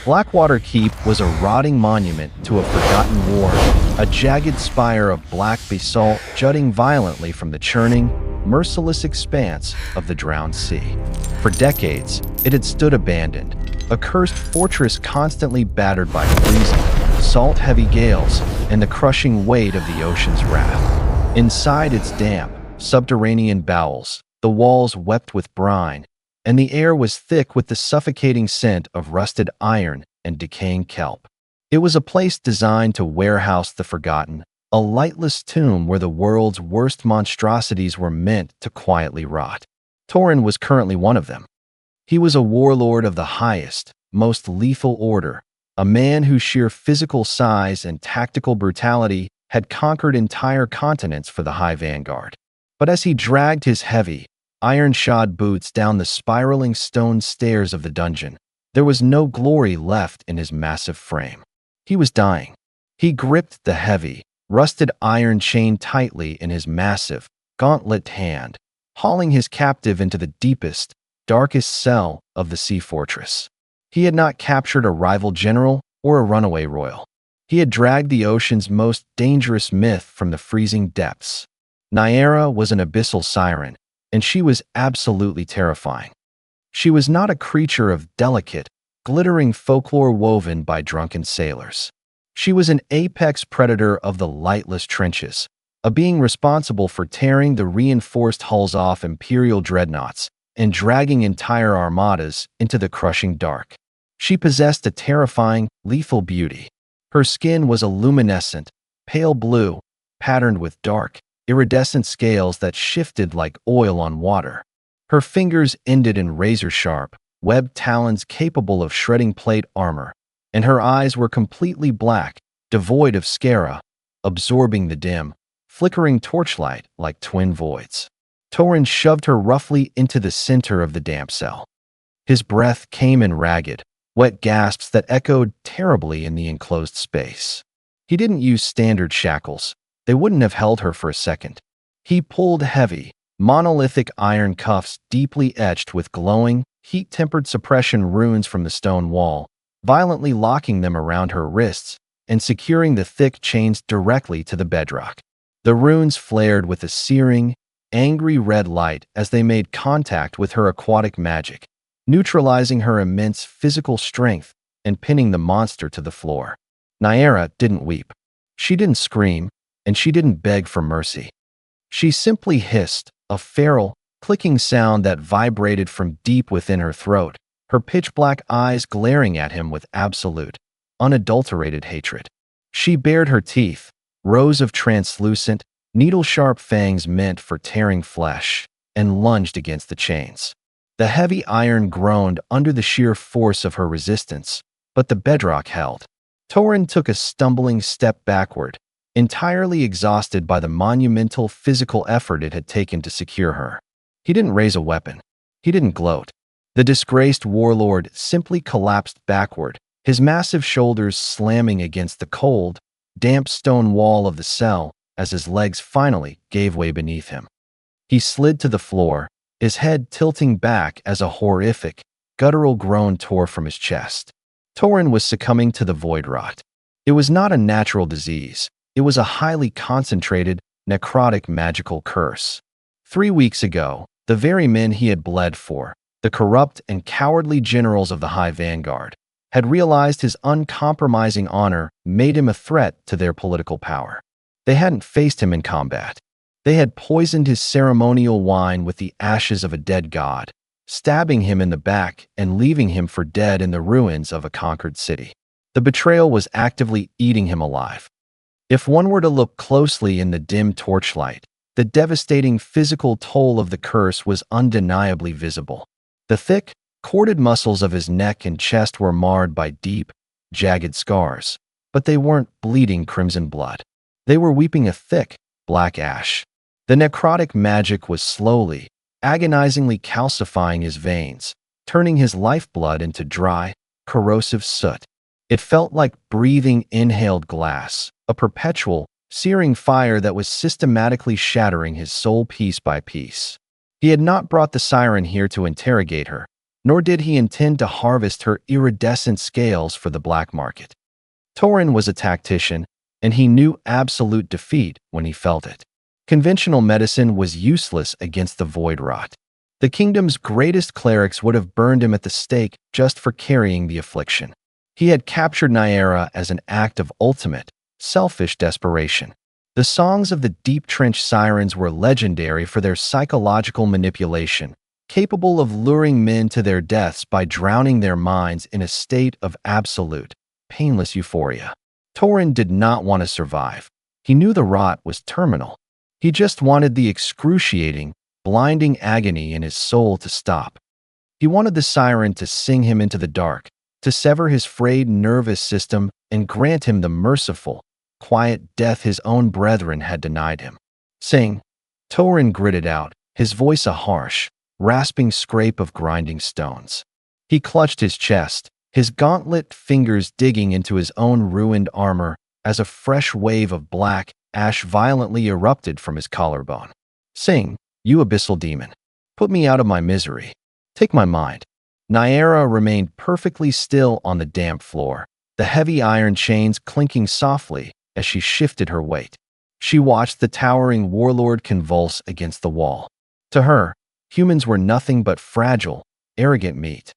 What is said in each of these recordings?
Blackwater Keep was a rotting monument to a forgotten war, a jagged spire of black basalt jutting violently from the churning, merciless expanse of the drowned sea. For decades, it had stood abandoned, a cursed fortress constantly battered by freezing, salt-heavy gales and the crushing weight of the ocean's wrath. Inside its damp, subterranean bowels, the walls wept with brine, and the air was thick with the suffocating scent of rusted iron and decaying kelp. It was a place designed to warehouse the forgotten, a lightless tomb where the world's worst monstrosities were meant to quietly rot. Torin was currently one of them. He was a warlord of the highest, most lethal order, a man whose sheer physical size and tactical brutality had conquered entire continents for the High Vanguard. But as he dragged his heavy, iron-shod boots down the spiraling stone stairs of the dungeon, there was no glory left in his massive frame. He was dying. He gripped the heavy, rusted iron chain tightly in his massive, gauntlet hand, hauling his captive into the deepest, darkest cell of the sea fortress. He had not captured a rival general or a runaway royal. He had dragged the ocean's most dangerous myth from the freezing depths. Naiara was an Abyssal Siren, and she was absolutely terrifying. She was not a creature of delicate, glittering folklore woven by drunken sailors. She was an apex predator of the lightless trenches, a being responsible for tearing the reinforced hulls off imperial dreadnoughts and dragging entire armadas into the crushing dark. She possessed a terrifying, lethal beauty. Her skin was a luminescent, pale blue, patterned with dark, iridescent scales that shifted like oil on water. Her fingers ended in razor-sharp, webbed talons capable of shredding plate armor, and her eyes were completely black, devoid of sclera, absorbing the dim, flickering torchlight like twin voids. Torin shoved her roughly into the center of the damp cell. His breath came in ragged, wet gasps that echoed terribly in the enclosed space. He didn't use standard shackles. They wouldn't have held her for a second. He pulled heavy, monolithic iron cuffs deeply etched with glowing, heat-tempered suppression runes from the stone wall, violently locking them around her wrists and securing the thick chains directly to the bedrock. The runes flared with a searing, angry red light as they made contact with her aquatic magic, neutralizing her immense physical strength and pinning the monster to the floor. Naiara didn't weep. She didn't scream, and she didn't beg for mercy. She simply hissed, a feral, clicking sound that vibrated from deep within her throat, her pitch-black eyes glaring at him with absolute, unadulterated hatred. She bared her teeth, rows of translucent, needle-sharp fangs meant for tearing flesh, and lunged against the chains. The heavy iron groaned under the sheer force of her resistance, but the bedrock held. Torin took a stumbling step backward, entirely exhausted by the monumental physical effort it had taken to secure her. He didn't raise a weapon. He didn't gloat. The disgraced warlord simply collapsed backward, his massive shoulders slamming against the cold, damp stone wall of the cell as his legs finally gave way beneath him. He slid to the floor, his head tilting back as a horrific, guttural groan tore from his chest. Torin was succumbing to the void rot. It was not a natural disease. It was a highly concentrated, necrotic magical curse. 3 weeks ago, the very men he had bled for, the corrupt and cowardly generals of the High Vanguard, had realized his uncompromising honor made him a threat to their political power. They hadn't faced him in combat. They had poisoned his ceremonial wine with the ashes of a dead god, stabbing him in the back and leaving him for dead in the ruins of a conquered city. The betrayal was actively eating him alive. If one were to look closely in the dim torchlight, the devastating physical toll of the curse was undeniably visible. The thick, corded muscles of his neck and chest were marred by deep, jagged scars, but they weren't bleeding crimson blood. They were weeping a thick, black ash. The necrotic magic was slowly, agonizingly calcifying his veins, turning his lifeblood into dry, corrosive soot. It felt like breathing inhaled glass, a perpetual, searing fire that was systematically shattering his soul piece by piece. He had not brought the siren here to interrogate her, nor did he intend to harvest her iridescent scales for the black market. Torin was a tactician, and he knew absolute defeat when he felt it. Conventional medicine was useless against the void rot. The kingdom's greatest clerics would have burned him at the stake just for carrying the affliction. He had captured Naiara as an act of ultimate, selfish desperation. The songs of the deep-trenched sirens were legendary for their psychological manipulation, capable of luring men to their deaths by drowning their minds in a state of absolute, painless euphoria. Torin did not want to survive. He knew the rot was terminal. He just wanted the excruciating, blinding agony in his soul to stop. He wanted the siren to sing him into the dark, to sever his frayed nervous system and grant him the merciful, quiet death his own brethren had denied him. Sing, Torin gritted out, his voice a harsh, rasping scrape of grinding stones. He clutched his chest, his gauntlet fingers digging into his own ruined armor as a fresh wave of black ash violently erupted from his collarbone. Sing, you abyssal demon. Put me out of my misery. Take my mind. Naiara remained perfectly still on the damp floor, the heavy iron chains clinking softly as she shifted her weight. She watched the towering warlord convulse against the wall. To her, humans were nothing but fragile, arrogant meat.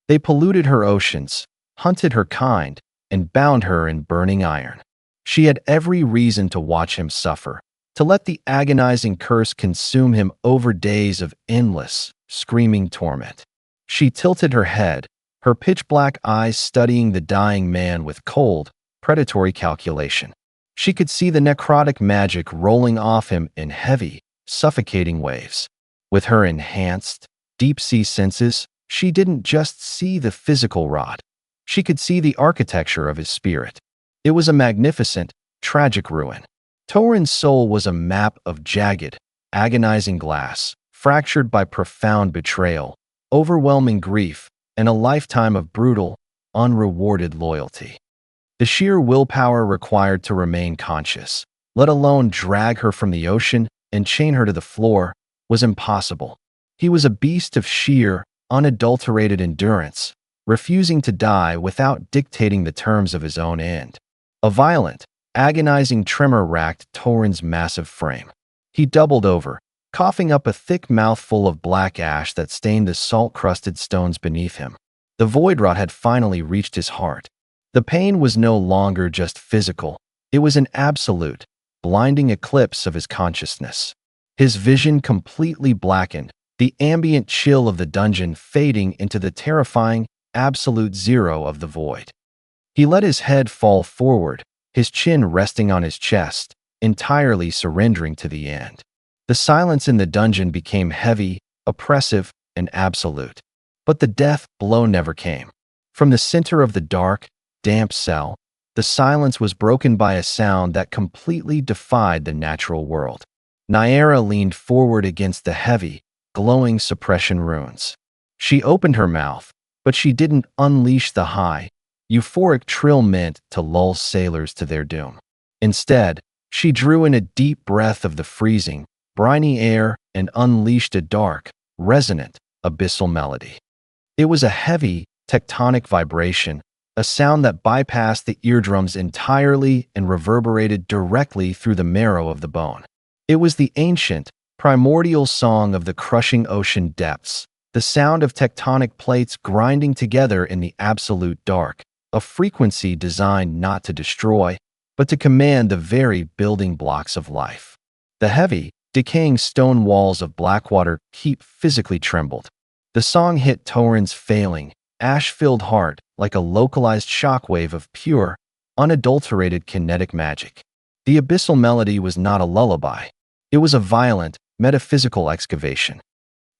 They polluted her oceans, hunted her kind, and bound her in burning iron. She had every reason to watch him suffer, to let the agonizing curse consume him over days of endless, screaming torment. She tilted her head, her pitch-black eyes studying the dying man with cold, predatory calculation. She could see the necrotic magic rolling off him in heavy, suffocating waves. With her enhanced, deep-sea senses, she didn't just see the physical rot. She could see the architecture of his spirit. It was a magnificent, tragic ruin. Torin's soul was a map of jagged, agonizing glass, fractured by profound betrayal, overwhelming grief, and a lifetime of brutal, unrewarded loyalty. The sheer willpower required to remain conscious, let alone drag her from the ocean and chain her to the floor, was impossible. He was a beast of sheer, unadulterated endurance, refusing to die without dictating the terms of his own end. A violent, agonizing tremor racked Torin's massive frame. He doubled over, coughing up a thick mouthful of black ash that stained the salt-crusted stones beneath him. The void rot had finally reached his heart. The pain was no longer just physical. It was an absolute, blinding eclipse of his consciousness. His vision completely blackened, the ambient chill of the dungeon fading into the terrifying, absolute zero of the void. He let his head fall forward, his chin resting on his chest, entirely surrendering to the end. The silence in the dungeon became heavy, oppressive, and absolute. But the death blow never came. From the center of the dark, damp cell, the silence was broken by a sound that completely defied the natural world. Naiara leaned forward against the heavy, glowing suppression runes. She opened her mouth, but she didn't unleash the high, euphoric trill meant to lull sailors to their doom. Instead, she drew in a deep breath of the freezing, briny air and unleashed a dark, resonant, abyssal melody. It was a heavy, tectonic vibration, a sound that bypassed the eardrums entirely and reverberated directly through the marrow of the bone. It was the ancient, primordial song of the crushing ocean depths, the sound of tectonic plates grinding together in the absolute dark, a frequency designed not to destroy, but to command the very building blocks of life. The heavy, decaying stone walls of Blackwater Keep physically trembled. The song hit Torin's failing, ash-filled heart like a localized shockwave of pure, unadulterated kinetic magic. The abyssal melody was not a lullaby. It was a violent, metaphysical excavation.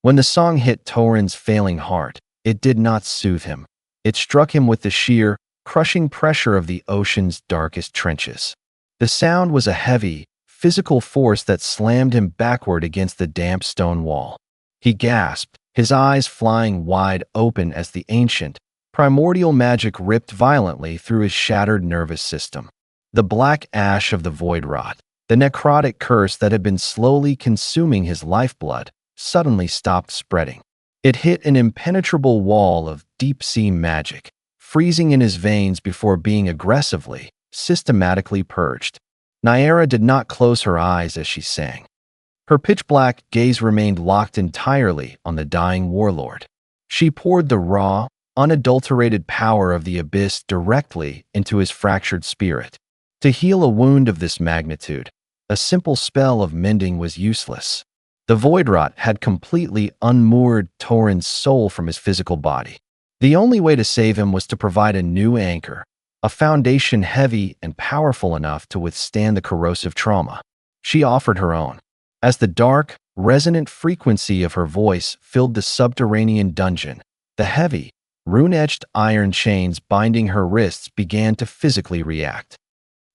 When the song hit Torin's failing heart, it did not soothe him. It struck him with the sheer, crushing pressure of the ocean's darkest trenches. The sound was a heavy, physical force that slammed him backward against the damp stone wall. He gasped, his eyes flying wide open as the ancient, primordial magic ripped violently through his shattered nervous system. The black ash of the void rot, the necrotic curse that had been slowly consuming his lifeblood, suddenly stopped spreading. It hit an impenetrable wall of deep-sea magic, freezing in his veins before being aggressively, systematically purged. Naiara did not close her eyes as she sang. Her pitch-black gaze remained locked entirely on the dying warlord. She poured the raw, unadulterated power of the abyss directly into his fractured spirit. To heal a wound of this magnitude, a simple spell of mending was useless. The void rot had completely unmoored Torin's soul from his physical body. The only way to save him was to provide a new anchor, a foundation heavy and powerful enough to withstand the corrosive trauma. She offered her own. As the dark, resonant frequency of her voice filled the subterranean dungeon, the heavy, rune-etched iron chains binding her wrists began to physically react.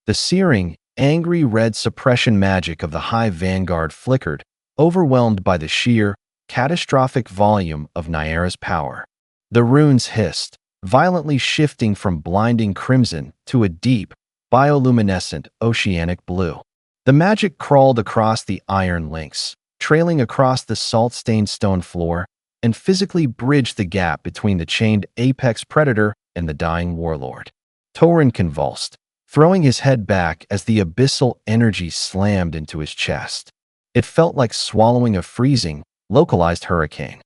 The searing, angry red suppression magic of the high vanguard flickered, overwhelmed by the sheer, catastrophic volume of Naiara's power. The runes hissed, violently shifting from blinding crimson to a deep, bioluminescent oceanic blue. The magic crawled across the iron links, trailing across the salt-stained stone floor, and physically bridged the gap between the chained apex predator and the dying warlord. Torin convulsed, throwing his head back as the abyssal energy slammed into his chest. It felt like swallowing a freezing, localized hurricane.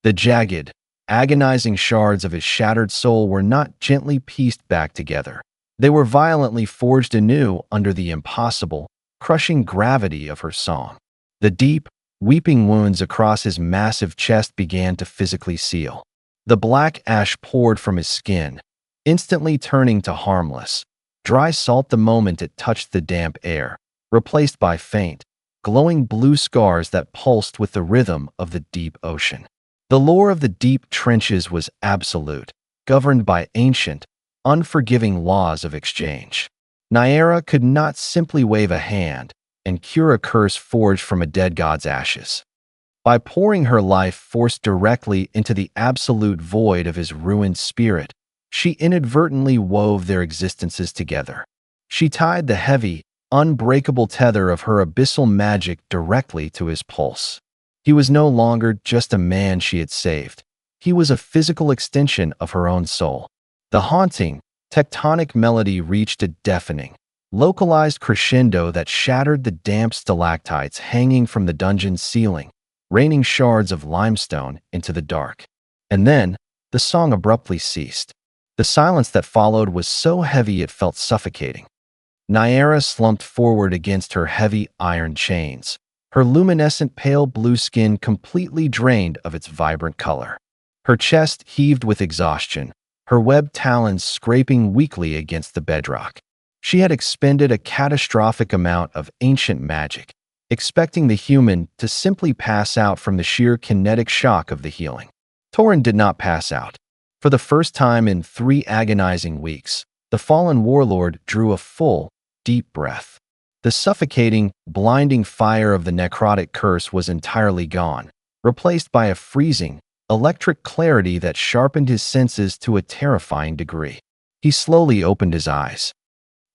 The jagged, agonizing shards of his shattered soul were not gently pieced back together. They were violently forged anew under the impossible, crushing gravity of her song. The deep, weeping wounds across his massive chest began to physically seal. The black ash poured from his skin, instantly turning to harmless, dry salt the moment it touched the damp air, replaced by faint, glowing blue scars that pulsed with the rhythm of the deep ocean. The lore of the deep trenches was absolute, governed by ancient, unforgiving laws of exchange. Naiara could not simply wave a hand and cure a curse forged from a dead god's ashes. By pouring her life force directly into the absolute void of his ruined spirit, she inadvertently wove their existences together. She tied the heavy, unbreakable tether of her abyssal magic directly to his pulse. He was no longer just a man she had saved. He was a physical extension of her own soul. The haunting, tectonic melody reached a deafening, localized crescendo that shattered the damp stalactites hanging from the dungeon's ceiling, raining shards of limestone into the dark. And then, the song abruptly ceased. The silence that followed was so heavy it felt suffocating. Naiara slumped forward against her heavy iron chains, her luminescent pale blue skin completely drained of its vibrant color. Her chest heaved with exhaustion, her webbed talons scraping weakly against the bedrock. She had expended a catastrophic amount of ancient magic, expecting the human to simply pass out from the sheer kinetic shock of the healing. Torin did not pass out. For the first time in 3 agonizing weeks, the fallen warlord drew a full, deep breath. The suffocating, blinding fire of the necrotic curse was entirely gone, replaced by a freezing, electric clarity that sharpened his senses to a terrifying degree. He slowly opened his eyes.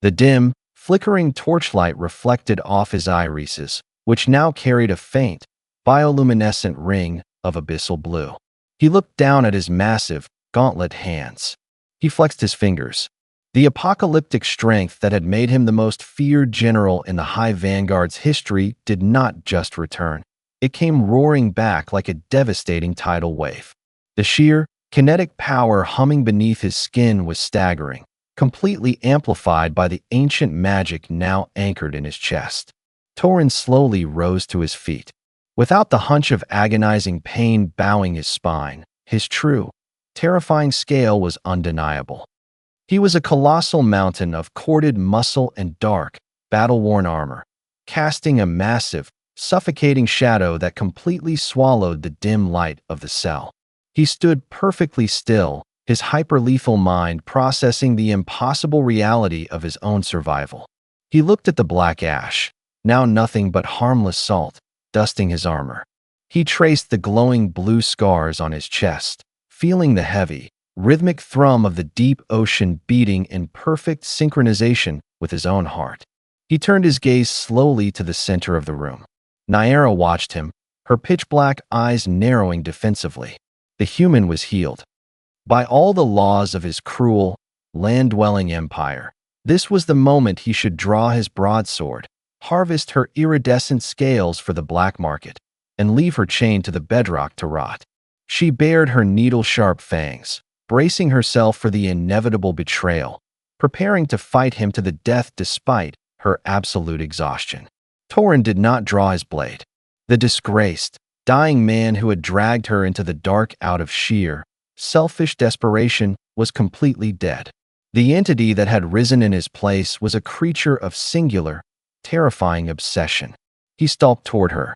The dim, flickering torchlight reflected off his irises, which now carried a faint, bioluminescent ring of abyssal blue. He looked down at his massive, gauntlet hands. He flexed his fingers. The apocalyptic strength that had made him the most feared general in the High Vanguard's history did not just return. It came roaring back like a devastating tidal wave. The sheer, kinetic power humming beneath his skin was staggering, completely amplified by the ancient magic now anchored in his chest. Torin slowly rose to his feet. Without the hunch of agonizing pain bowing his spine, his true, terrifying scale was undeniable. He was a colossal mountain of corded muscle and dark, battle-worn armor, casting a massive, suffocating shadow that completely swallowed the dim light of the cell. He stood perfectly still, his hyper-lethal mind processing the impossible reality of his own survival. He looked at the black ash, now nothing but harmless salt, dusting his armor. He traced the glowing blue scars on his chest, feeling the heavy, rhythmic thrum of the deep ocean beating in perfect synchronization with his own heart. He turned his gaze slowly to the center of the room. Naiara watched him, her pitch-black eyes narrowing defensively. The human was healed. By all the laws of his cruel, land-dwelling empire, this was the moment he should draw his broadsword, harvest her iridescent scales for the black market, and leave her chained to the bedrock to rot. She bared her needle-sharp fangs, bracing herself for the inevitable betrayal, preparing to fight him to the death despite her absolute exhaustion. Torin did not draw his blade. The disgraced, dying man who had dragged her into the dark out of sheer, selfish desperation was completely dead. The entity that had risen in his place was a creature of singular, terrifying obsession. He stalked toward her.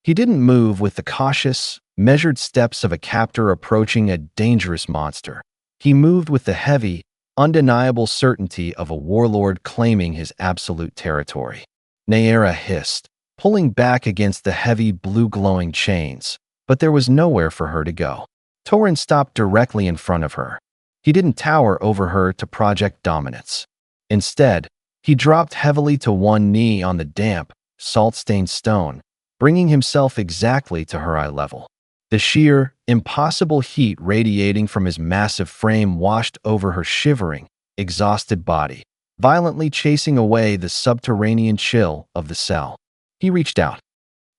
He didn't move with the cautious, measured steps of a captor approaching a dangerous monster. He moved with the heavy, undeniable certainty of a warlord claiming his absolute territory. Naiara hissed, pulling back against the heavy blue-glowing chains, but there was nowhere for her to go. Torin stopped directly in front of her. He didn't tower over her to project dominance. Instead, he dropped heavily to one knee on the damp, salt-stained stone, bringing himself exactly to her eye level. The sheer, impossible heat radiating from his massive frame washed over her shivering, exhausted body, violently chasing away the subterranean chill of the cell. He reached out.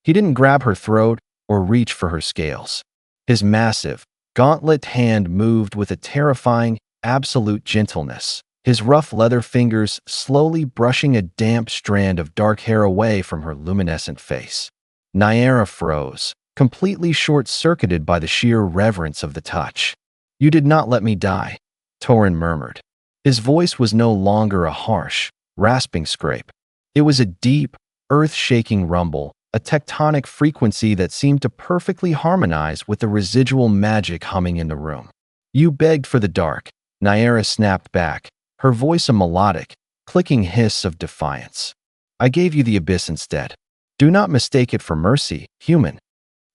He didn't grab her throat or reach for her scales. His massive, gauntlet hand moved with a terrifying, absolute gentleness, his rough leather fingers slowly brushing a damp strand of dark hair away from her luminescent face. Naiara froze, completely short-circuited by the sheer reverence of the touch. "You did not let me die," Torin murmured. His voice was no longer a harsh, rasping scrape. It was a deep, earth-shaking rumble, a tectonic frequency that seemed to perfectly harmonize with the residual magic humming in the room. "You begged for the dark," Naiara snapped back, her voice a melodic, clicking hiss of defiance. "I gave you the abyss instead. Do not mistake it for mercy, human.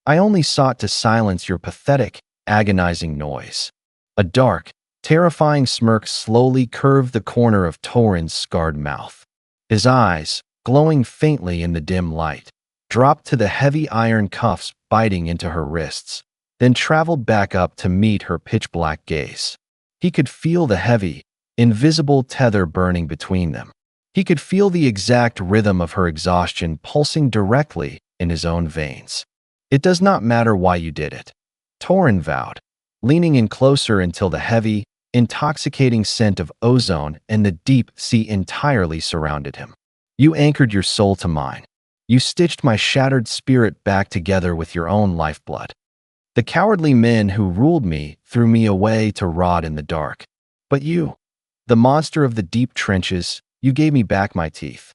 I only sought to silence your pathetic, agonizing noise." A dark, terrifying smirk slowly curved the corner of Torin's scarred mouth. His eyes, glowing faintly in the dim light, dropped to the heavy iron cuffs biting into her wrists, then traveled back up to meet her pitch-black gaze. He could feel the heavy, invisible tether burning between them. He could feel the exact rhythm of her exhaustion pulsing directly in his own veins. "It does not matter why you did it," Torin vowed, leaning in closer until the heavy, intoxicating scent of ozone and the deep sea entirely surrounded him. "You anchored your soul to mine. You stitched my shattered spirit back together with your own lifeblood. The cowardly men who ruled me threw me away to rot in the dark. But you, the monster of the deep trenches, you gave me back my teeth."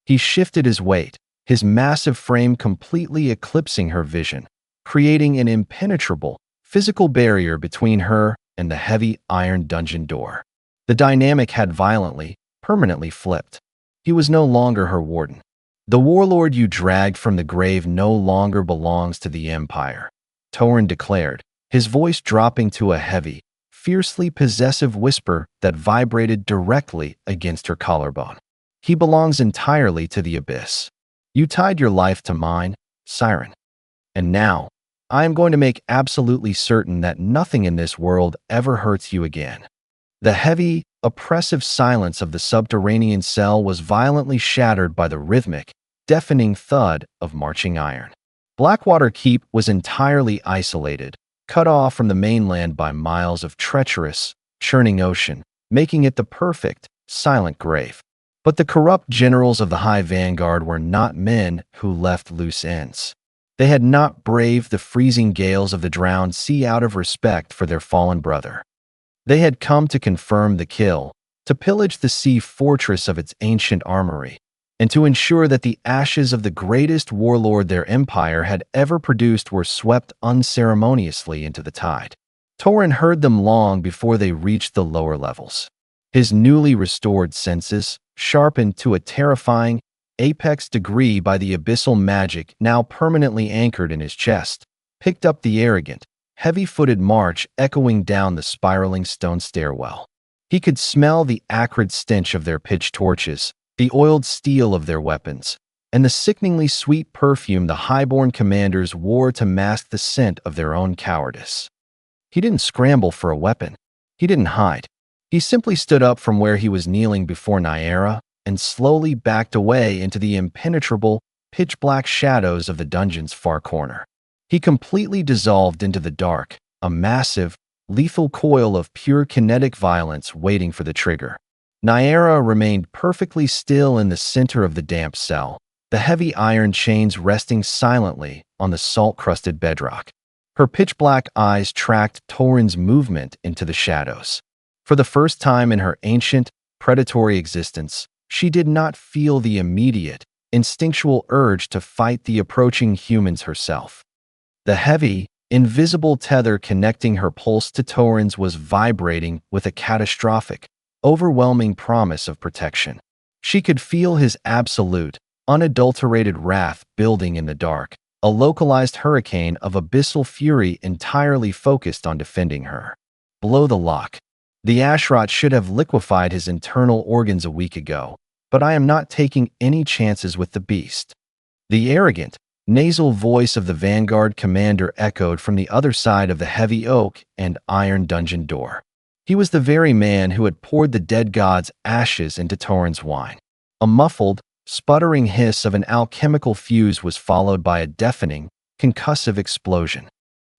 He shifted his weight, his massive frame completely eclipsing her vision, creating an impenetrable, physical barrier between her and the heavy iron dungeon door. The dynamic had violently, permanently flipped. He was no longer her warden. "The warlord you dragged from the grave no longer belongs to the Empire," Torin declared, his voice dropping to a heavy, fiercely possessive whisper that vibrated directly against her collarbone. "He belongs entirely to the abyss. You tied your life to mine, Siren. And now, I am going to make absolutely certain that nothing in this world ever hurts you again." The heavy, oppressive silence of the subterranean cell was violently shattered by the rhythmic, deafening thud of marching iron. Blackwater Keep was entirely isolated, cut off from the mainland by miles of treacherous, churning ocean, making it the perfect, silent grave. But the corrupt generals of the High Vanguard were not men who left loose ends. They had not braved the freezing gales of the drowned sea out of respect for their fallen brother. They had come to confirm the kill, to pillage the sea fortress of its ancient armory, and to ensure that the ashes of the greatest warlord their empire had ever produced were swept unceremoniously into the tide. Torin heard them long before they reached the lower levels. His newly restored senses, sharpened to a terrifying, apex degree by the abyssal magic now permanently anchored in his chest, picked up the arrogant, heavy-footed march echoing down the spiraling stone stairwell. He could smell the acrid stench of their pitch torches, the oiled steel of their weapons, and the sickeningly sweet perfume the highborn commanders wore to mask the scent of their own cowardice. He didn't scramble for a weapon. He didn't hide. He simply stood up from where he was kneeling before Naiara and slowly backed away into the impenetrable, pitch-black shadows of the dungeon's far corner. He completely dissolved into the dark, a massive, lethal coil of pure kinetic violence waiting for the trigger. Naiara remained perfectly still in the center of the damp cell, the heavy iron chains resting silently on the salt-crusted bedrock. Her pitch-black eyes tracked Torin's movement into the shadows. For the first time in her ancient, predatory existence, she did not feel the immediate, instinctual urge to fight the approaching humans herself. The heavy, invisible tether connecting her pulse to Torin's was vibrating with a catastrophic, overwhelming promise of protection. She could feel his absolute, unadulterated wrath building in the dark, a localized hurricane of abyssal fury entirely focused on defending her. Below the lock, the Ashrot should have liquefied his internal organs a week ago, but I am not taking any chances with the beast. The arrogant, nasal voice of the vanguard commander echoed from the other side of the heavy oak and iron dungeon door. He was the very man who had poured the dead god's ashes into Torin's wine. A muffled, sputtering hiss of an alchemical fuse was followed by a deafening, concussive explosion.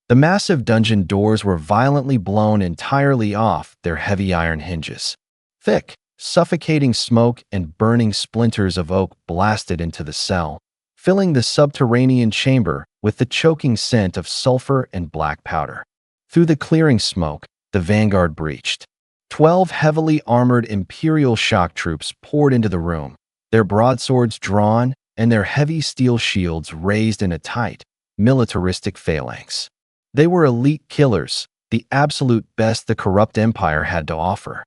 The massive dungeon doors were violently blown entirely off their heavy iron hinges. Thick, suffocating smoke and burning splinters of oak blasted into the cell, filling the subterranean chamber with the choking scent of sulfur and black powder. Through the clearing smoke, the vanguard breached. 12 heavily armored imperial shock troops poured into the room, their broadswords drawn and their heavy steel shields raised in a tight, militaristic phalanx. They were elite killers, the absolute best the corrupt empire had to offer.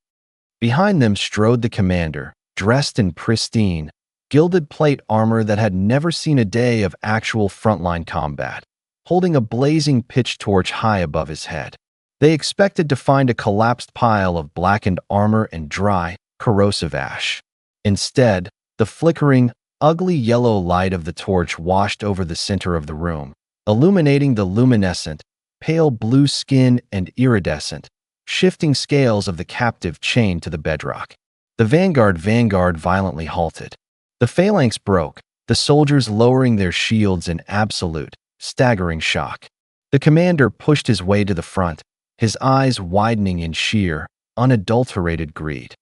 Behind them strode the commander, dressed in pristine, gilded plate armor that had never seen a day of actual frontline combat, holding a blazing pitch torch high above his head. They expected to find a collapsed pile of blackened armor and dry, corrosive ash. Instead, the flickering, ugly yellow light of the torch washed over the center of the room, illuminating the luminescent, pale blue skin and iridescent, shifting scales of the captive chained to the bedrock. The vanguard violently halted. The phalanx broke, the soldiers lowering their shields in absolute, staggering shock. The commander pushed his way to the front, his eyes widening in sheer, unadulterated greed.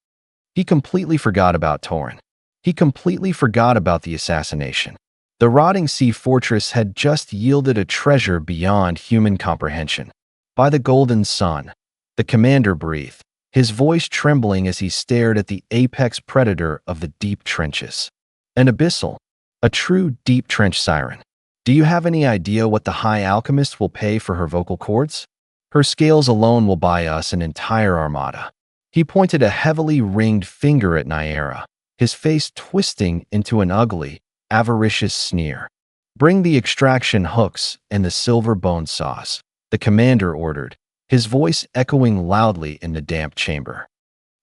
He completely forgot about Torin. He completely forgot about the assassination. The rotting sea fortress had just yielded a treasure beyond human comprehension. By the golden sun, the commander breathed, his voice trembling as he stared at the apex predator of the deep trenches. An abyssal, a true deep trench siren. Do you have any idea what the High Alchemist will pay for her vocal cords? Her scales alone will buy us an entire armada. He pointed a heavily ringed finger at Naiara, his face twisting into an ugly, avaricious sneer. Bring the extraction hooks and the silver bone saws, the commander ordered, his voice echoing loudly in the damp chamber.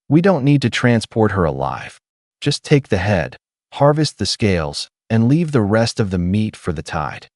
We don't need to transport her alive. Just take the head, harvest the scales, and leave the rest of the meat for the tide.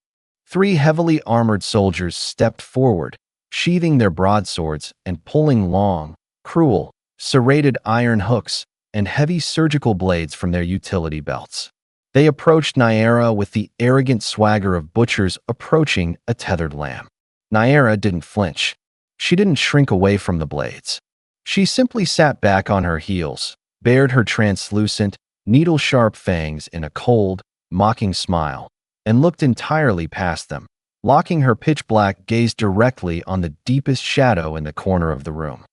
3 heavily armored soldiers stepped forward, sheathing their broadswords and pulling long, cruel, serrated iron hooks and heavy surgical blades from their utility belts. They approached Naiara with the arrogant swagger of butchers approaching a tethered lamb. Naiara didn't flinch. She didn't shrink away from the blades. She simply sat back on her heels, bared her translucent, needle-sharp fangs in a cold, mocking smile, and looked entirely past them, locking her pitch-black gaze directly on the deepest shadow in the corner of the room.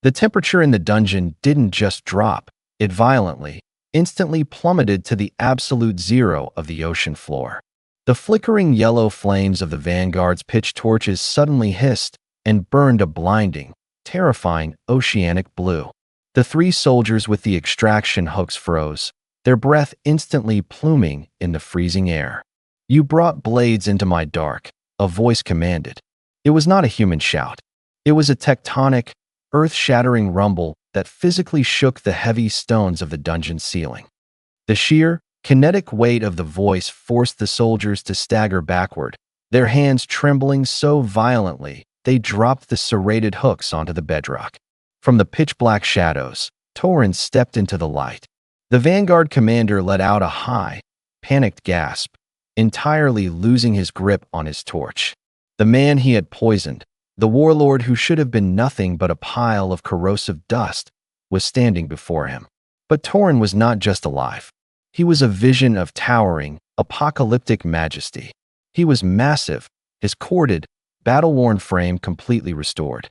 The temperature in the dungeon didn't just drop, it violently, instantly plummeted to the absolute zero of the ocean floor. The flickering yellow flames of the vanguard's pitch torches suddenly hissed and burned a blinding, terrifying oceanic blue. The 3 soldiers with the extraction hooks froze, their breath instantly pluming in the freezing air. You brought blades into my dark, a voice commanded. It was not a human shout. It was a tectonic, earth-shattering rumble that physically shook the heavy stones of the dungeon ceiling. The sheer, kinetic weight of the voice forced the soldiers to stagger backward, their hands trembling so violently they dropped the serrated hooks onto the bedrock. From the pitch-black shadows, Torin stepped into the light. The vanguard commander let out a high, panicked gasp, entirely losing his grip on his torch. The man he had poisoned, the warlord who should have been nothing but a pile of corrosive dust, was standing before him. But Torin was not just alive. He was a vision of towering, apocalyptic majesty. He was massive, his corded, battle-worn frame completely restored.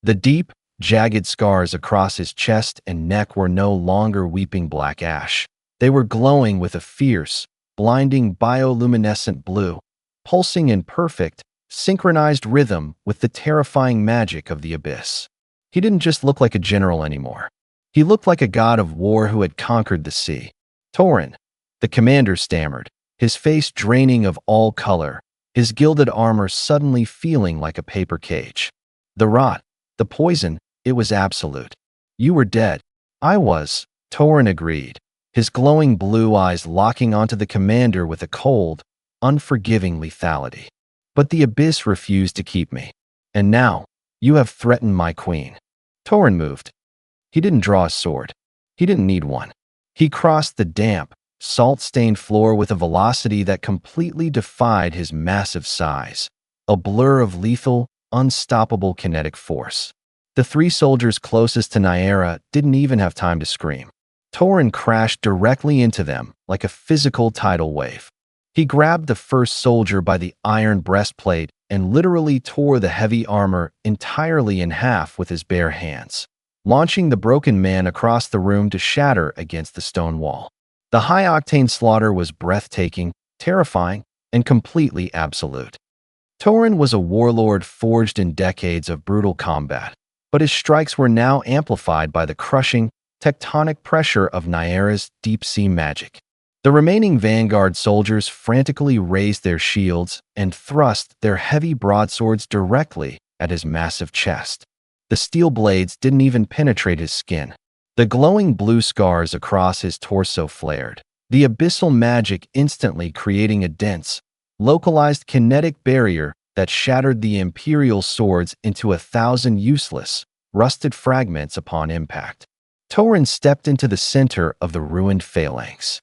The deep, jagged scars across his chest and neck were no longer weeping black ash. They were glowing with a fierce, blinding bioluminescent blue, pulsing in perfect, synchronized rhythm with the terrifying magic of the abyss. He didn't just look like a general anymore. He looked like a god of war who had conquered the sea. Torin, the commander stammered, his face draining of all color, his gilded armor suddenly feeling like a paper cage. The rot, the poison, it was absolute. You were dead. I was, Torin agreed, his glowing blue eyes locking onto the commander with a cold, unforgiving lethality. But the abyss refused to keep me. And now, you have threatened my queen. Torin moved. He didn't draw a sword. He didn't need one. He crossed the damp, salt-stained floor with a velocity that completely defied his massive size, a blur of lethal, unstoppable kinetic force. The three soldiers closest to Naiara didn't even have time to scream. Torin crashed directly into them like a physical tidal wave. He grabbed the first soldier by the iron breastplate and literally tore the heavy armor entirely in half with his bare hands, launching the broken man across the room to shatter against the stone wall. The high-octane slaughter was breathtaking, terrifying, and completely absolute. Torin was a warlord forged in decades of brutal combat, but his strikes were now amplified by the crushing, tectonic pressure of Naiara's deep-sea magic. The remaining vanguard soldiers frantically raised their shields and thrust their heavy broadswords directly at his massive chest. The steel blades didn't even penetrate his skin. The glowing blue scars across his torso flared, the abyssal magic instantly creating a dense, localized kinetic barrier that shattered the imperial swords into 1,000 useless, rusted fragments upon impact. Torin stepped into the center of the ruined phalanx.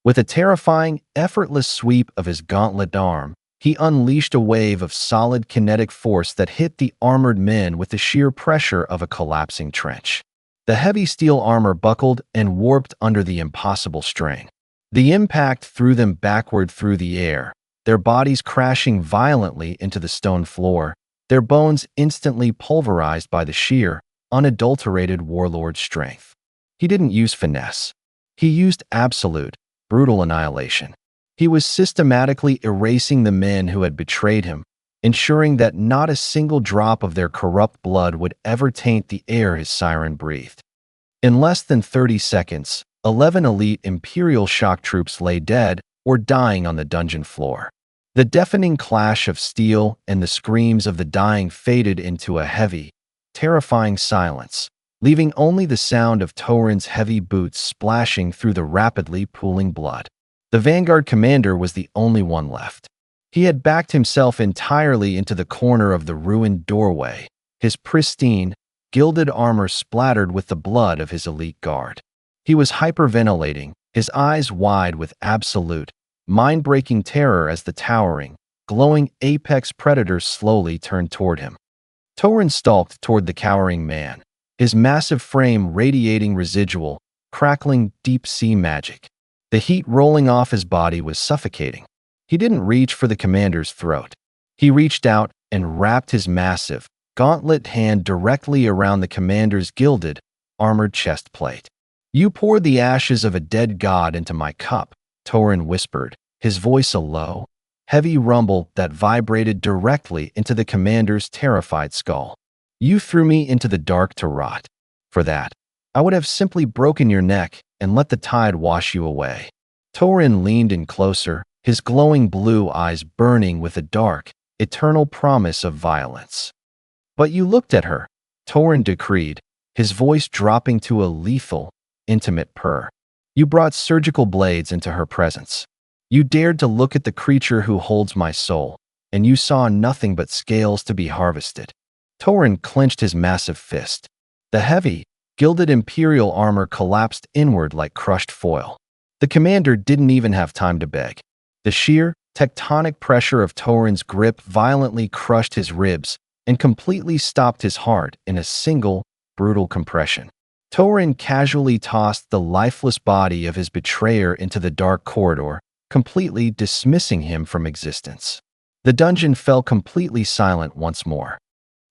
With a terrifying, effortless sweep of his gauntlet arm, he unleashed a wave of solid kinetic force that hit the armored men with the sheer pressure of a collapsing trench. The heavy steel armor buckled and warped under the impossible strain. The impact threw them backward through the air, their bodies crashing violently into the stone floor, their bones instantly pulverized by the sheer, unadulterated warlord strength. He didn't use finesse. He used absolute, brutal annihilation. He was systematically erasing the men who had betrayed him, ensuring that not a single drop of their corrupt blood would ever taint the air his siren breathed. In less than 30 seconds, 11 elite imperial shock troops lay dead or dying on the dungeon floor. The deafening clash of steel and the screams of the dying faded into a heavy, terrifying silence, leaving only the sound of Torin's heavy boots splashing through the rapidly pooling blood. The vanguard commander was the only one left. He had backed himself entirely into the corner of the ruined doorway, his pristine, gilded armor splattered with the blood of his elite guard. He was hyperventilating, his eyes wide with absolute, mind-breaking terror as the towering, glowing apex predator slowly turned toward him. Torin stalked toward the cowering man, his massive frame radiating residual, crackling deep-sea magic. The heat rolling off his body was suffocating. He didn't reach for the commander's throat. He reached out and wrapped his massive, gauntlet hand directly around the commander's gilded, armored chest plate. "You poured the ashes of a dead god into my cup," Torin whispered, his voice a low, heavy rumble that vibrated directly into the commander's terrified skull. "You threw me into the dark to rot. For that, I would have simply broken your neck and let the tide wash you away." Torin leaned in closer, his glowing blue eyes burning with a dark, eternal promise of violence. "But you looked at her," Torin decreed, his voice dropping to a lethal, intimate purr. "You brought surgical blades into her presence. You dared to look at the creature who holds my soul, and you saw nothing but scales to be harvested. Torin clenched his massive fist. The heavy, gilded imperial armor collapsed inward like crushed foil. The commander didn't even have time to beg. The sheer, tectonic pressure of Torin's grip violently crushed his ribs and completely stopped his heart in a single, brutal compression. Torin casually tossed the lifeless body of his betrayer into the dark corridor, completely dismissing him from existence. The dungeon fell completely silent once more.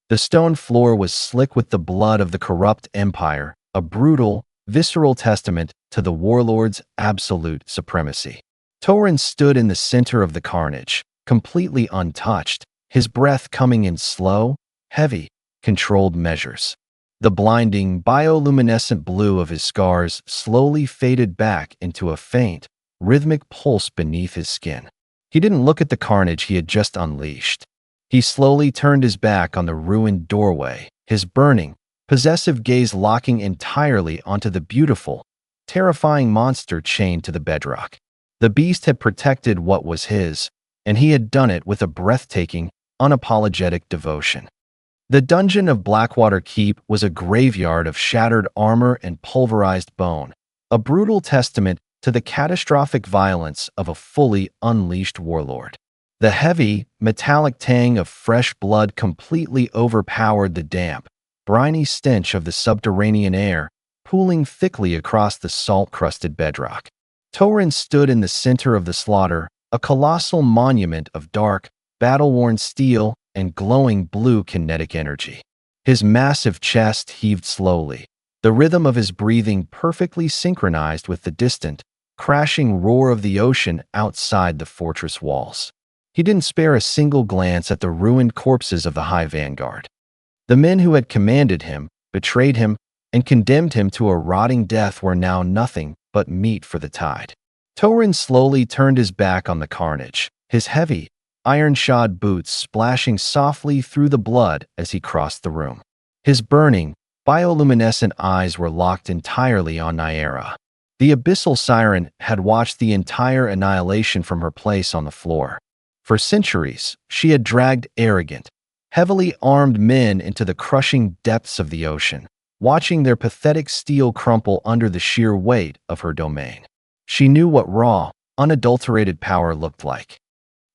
The stone floor was slick with the blood of the corrupt empire, a brutal, visceral testament to the warlord's absolute supremacy. Torin stood in the center of the carnage, completely untouched, his breath coming in slow, heavy, controlled measures. The blinding, bioluminescent blue of his scars slowly faded back into a faint, rhythmic pulse beneath his skin. He didn't look at the carnage he had just unleashed. He slowly turned his back on the ruined doorway, his burning, possessive gaze locking entirely onto the beautiful, terrifying monster chained to the bedrock. The beast had protected what was his, and he had done it with a breathtaking, unapologetic devotion. The dungeon of Blackwater Keep was a graveyard of shattered armor and pulverized bone, a brutal testament to the catastrophic violence of a fully unleashed warlord. The heavy, metallic tang of fresh blood completely overpowered the damp, briny stench of the subterranean air, pooling thickly across the salt-crusted bedrock. Torin stood in the center of the slaughter, a colossal monument of dark, battle-worn steel and glowing blue kinetic energy. His massive chest heaved slowly, the rhythm of his breathing perfectly synchronized with the distant, crashing roar of the ocean outside the fortress walls. He didn't spare a single glance at the ruined corpses of the High Vanguard. The men who had commanded him, betrayed him, and condemned him to a rotting death were now nothing but meat for the tide. Torin slowly turned his back on the carnage, his heavy, iron-shod boots splashing softly through the blood as he crossed the room. His burning, bioluminescent eyes were locked entirely on Naiara. The Abyssal Siren had watched the entire annihilation from her place on the floor. For centuries, she had dragged arrogant, heavily armed men into the crushing depths of the ocean, watching their pathetic steel crumple under the sheer weight of her domain. She knew what raw, unadulterated power looked like.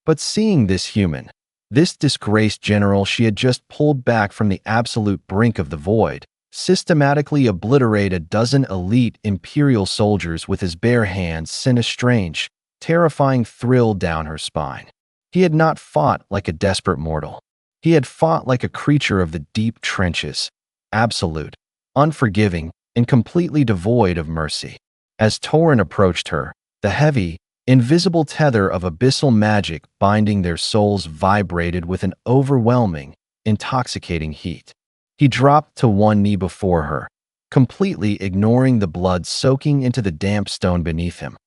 But seeing this human, this disgraced general she had just pulled back from the absolute brink of the void, systematically obliterate a dozen elite imperial soldiers with his bare hands sent a strange, terrifying thrill down her spine. He had not fought like a desperate mortal. He had fought like a creature of the deep trenches, absolute, unforgiving, and completely devoid of mercy. As Torin approached her, the heavy, invisible tether of abyssal magic binding their souls vibrated with an overwhelming, intoxicating heat. He dropped to one knee before her, completely ignoring the blood soaking into the damp stone beneath him.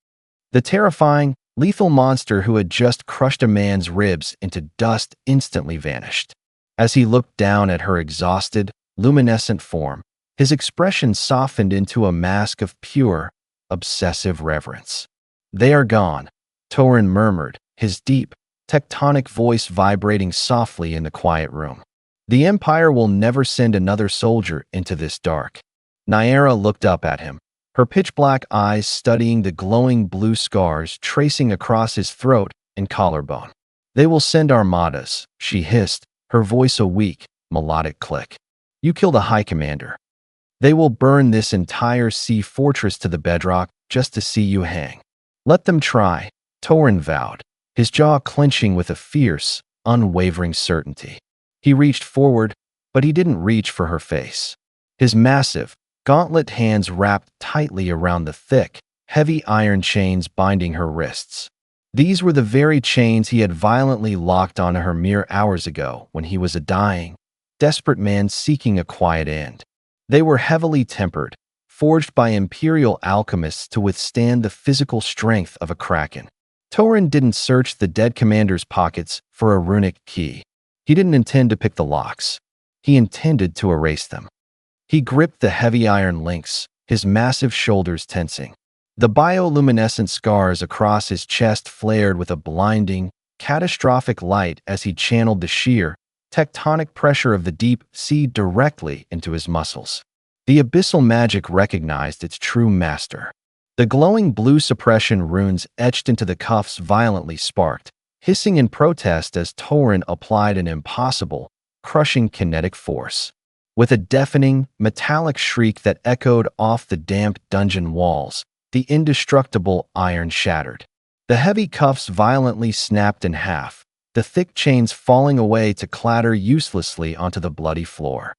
The terrifying, lethal monster who had just crushed a man's ribs into dust instantly vanished. As he looked down at her exhausted, luminescent form, his expression softened into a mask of pure, obsessive reverence. "They are gone," Torin murmured, his deep, tectonic voice vibrating softly in the quiet room. "The Empire will never send another soldier into this dark." Naiara looked up at him, her pitch-black eyes studying the glowing blue scars tracing across his throat and collarbone. "They will send armadas," she hissed, her voice a weak, melodic click. "You killed a high commander. They will burn this entire sea fortress to the bedrock just to see you hang." "Let them try," Torin vowed, his jaw clenching with a fierce, unwavering certainty. He reached forward, but he didn't reach for her face. His massive, gauntlet hands wrapped tightly around the thick, heavy iron chains binding her wrists. These were the very chains he had violently locked onto her mere hours ago when he was a dying, desperate man seeking a quiet end. They were heavily tempered, forged by imperial alchemists to withstand the physical strength of a kraken. Torin didn't search the dead commander's pockets for a runic key. He didn't intend to pick the locks. He intended to erase them. He gripped the heavy iron links, his massive shoulders tensing. The bioluminescent scars across his chest flared with a blinding, catastrophic light as he channeled the sheer, tectonic pressure of the deep sea directly into his muscles. The abyssal magic recognized its true master. The glowing blue suppression runes etched into the cuffs violently sparked, hissing in protest as Torin applied an impossible, crushing kinetic force. With a deafening, metallic shriek that echoed off the damp dungeon walls, the indestructible iron shattered. The heavy cuffs violently snapped in half, the thick chains falling away to clatter uselessly onto the bloody floor.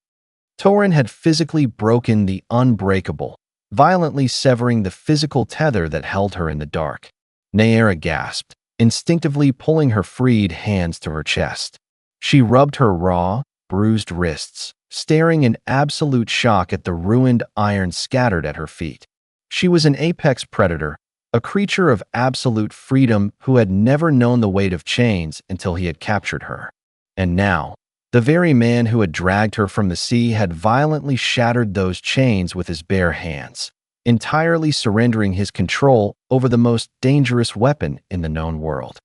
Torin had physically broken the unbreakable, violently severing the physical tether that held her in the dark. Naiara gasped, instinctively pulling her freed hands to her chest. She rubbed her raw, bruised wrists, staring in absolute shock at the ruined iron scattered at her feet. She was an apex predator, a creature of absolute freedom who had never known the weight of chains until he had captured her. And now, the very man who had dragged her from the sea had violently shattered those chains with his bare hands, entirely surrendering his control over the most dangerous weapon in the known world.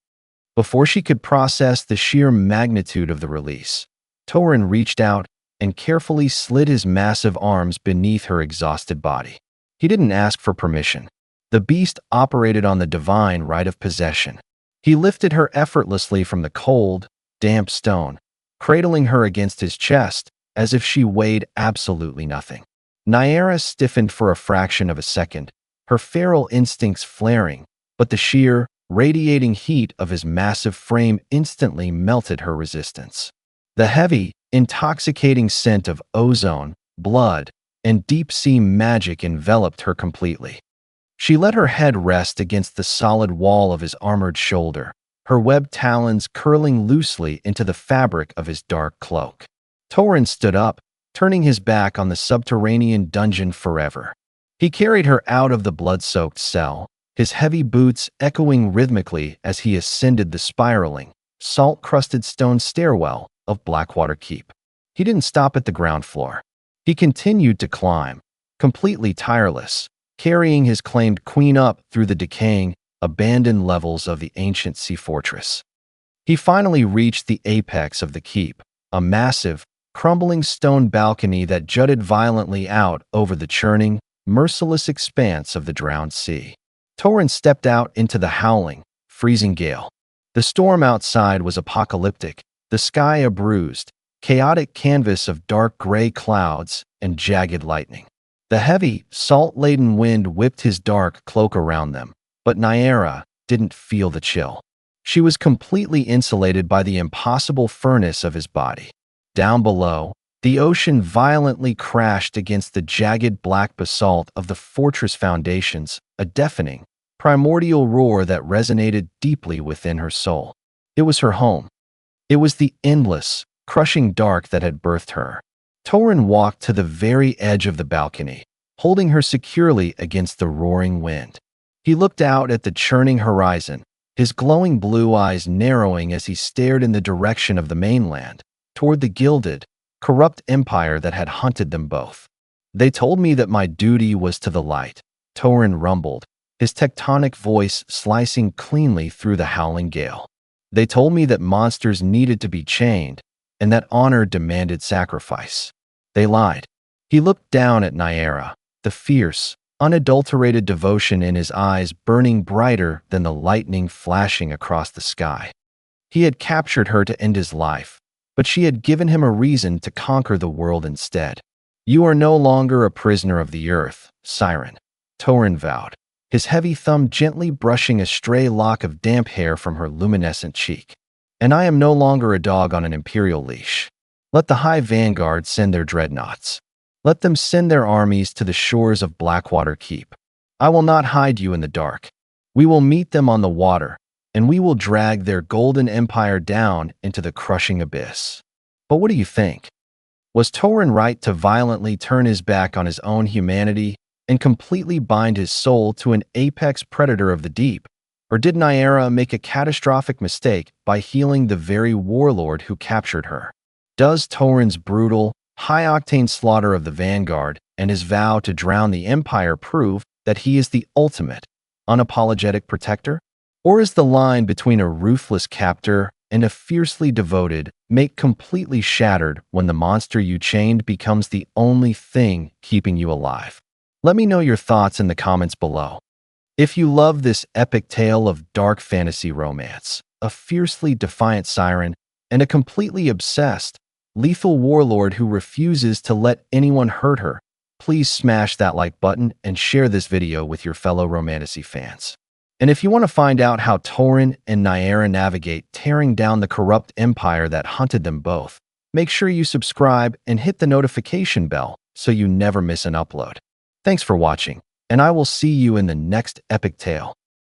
Before she could process the sheer magnitude of the release, Torin reached out and carefully slid his massive arms beneath her exhausted body. He didn't ask for permission. The beast operated on the divine right of possession. He lifted her effortlessly from the cold, damp stone, cradling her against his chest as if she weighed absolutely nothing. Naiara stiffened for a fraction of a second, her feral instincts flaring, but the sheer, radiating heat of his massive frame instantly melted her resistance. The heavy, intoxicating scent of ozone, blood, and deep-sea magic enveloped her completely. She let her head rest against the solid wall of his armored shoulder, her webbed talons curling loosely into the fabric of his dark cloak. Torin stood up, turning his back on the subterranean dungeon forever. He carried her out of the blood-soaked cell, his heavy boots echoing rhythmically as he ascended the spiraling, salt-crusted stone stairwell of Blackwater Keep. He didn't stop at the ground floor. He continued to climb, completely tireless, carrying his claimed queen up through the decaying, abandoned levels of the ancient sea fortress. He finally reached the apex of the keep, a massive, crumbling stone balcony that jutted violently out over the churning, merciless expanse of the drowned sea. Torin stepped out into the howling, freezing gale. The storm outside was apocalyptic, the sky a bruised, chaotic canvas of dark gray clouds and jagged lightning. The heavy, salt-laden wind whipped his dark cloak around them, but Naiara didn't feel the chill. She was completely insulated by the impossible furnace of his body. Down below, the ocean violently crashed against the jagged black basalt of the fortress foundations, a deafening, primordial roar that resonated deeply within her soul. It was her home. It was the endless, crushing dark that had birthed her. Torin walked to the very edge of the balcony, holding her securely against the roaring wind. He looked out at the churning horizon, his glowing blue eyes narrowing as he stared in the direction of the mainland, toward the gilded, corrupt empire that had hunted them both. "They told me that my duty was to the light," Torin rumbled, his tectonic voice slicing cleanly through the howling gale. "They told me that monsters needed to be chained, and that honor demanded sacrifice. They lied." He looked down at Naiara, the fierce, unadulterated devotion in his eyes burning brighter than the lightning flashing across the sky. He had captured her to end his life, but she had given him a reason to conquer the world instead. "You are no longer a prisoner of the earth, Siren," Torin vowed, his heavy thumb gently brushing a stray lock of damp hair from her luminescent cheek. "And I am no longer a dog on an imperial leash. Let the high vanguard send their dreadnoughts. Let them send their armies to the shores of Blackwater Keep. I will not hide you in the dark. We will meet them on the water, and we will drag their golden empire down into the crushing abyss." But what do you think? Was Torin right to violently turn his back on his own humanity and completely bind his soul to an apex predator of the deep? Or did Naiara make a catastrophic mistake by healing the very warlord who captured her? Does Torin's brutal, high-octane slaughter of the vanguard and his vow to drown the empire prove that he is the ultimate, unapologetic protector? Or is the line between a ruthless captor and a fiercely devoted mate completely shattered when the monster you chained becomes the only thing keeping you alive? Let me know your thoughts in the comments below. If you love this epic tale of dark fantasy romance, a fiercely defiant siren, and a completely obsessed, lethal warlord who refuses to let anyone hurt her, please smash that like button and share this video with your fellow Romantasy fans. And if you want to find out how Torin and Naiara navigate tearing down the corrupt empire that hunted them both, make sure you subscribe and hit the notification bell so you never miss an upload. Thanks for watching, and I will see you in the next epic tale.